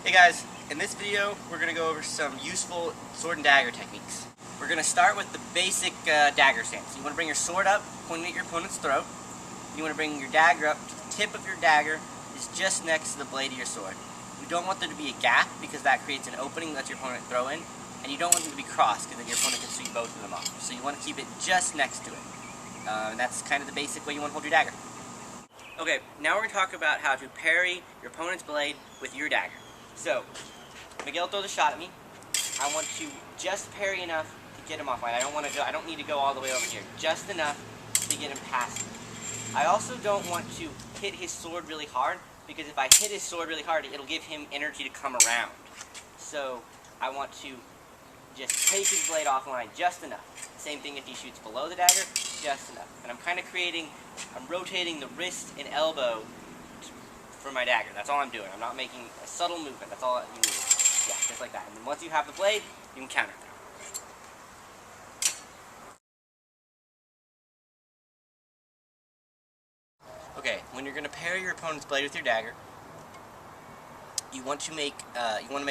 Hey guys, in this video we're going to go over some useful sword and dagger techniques. We're going to start with the basic dagger stance. You want to bring your sword up, pointing at your opponent's throat. You want to bring your dagger up to the tip of your dagger is just next to the blade of your sword. You don't want there to be a gap because that creates an opening that your opponent throw in, and you don't want them to be crossed because then your opponent can sweep both of them off. So you want to keep it just next to it. That's kind of the basic way you want to hold your dagger. Okay, now we're going to talk about how to parry your opponent's blade with your dagger. So, Miguel throws a shot at me. I want to just parry enough to get him off line. I don't need to go all the way over here. Just enough to get him past me. I also don't want to hit his sword really hard, because if I hit his sword really hard, it'll give him energy to come around. So, I want to just take his blade offline just enough. Same thing if he shoots below the dagger, just enough. And I'm rotating the wrist and elbow for my dagger. That's all I'm doing. I'm not making a subtle movement. That's all you need. Yeah, just like that. And then once you have the blade, you can counter. Okay, when you're going to parry your opponent's blade with your dagger, you want to make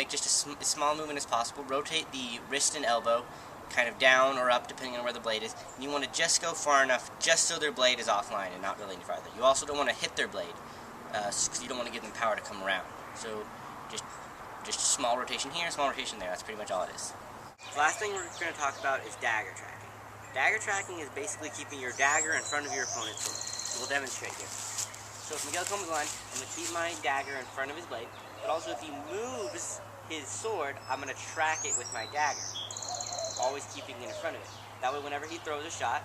just a small movement as possible. Rotate the wrist and elbow kind of down or up depending on where the blade is. And you want to just go far enough just so their blade is offline and not really any farther. You also don't want to hit their blade because you don't want to give them power to come around. So just a small rotation here, small rotation there. That's pretty much all it is. The last thing we're going to talk about is dagger tracking. Dagger tracking is basically keeping your dagger in front of your opponent's sword. So we'll demonstrate here. So if Miguel comes on, I'm going to keep my dagger in front of his blade, but also if he moves his sword, I'm going to track it with my dagger, always keeping it in front of it. That way whenever he throws a shot,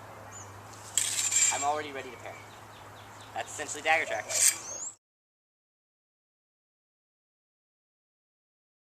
I'm already ready to parry. That's essentially dagger tracking.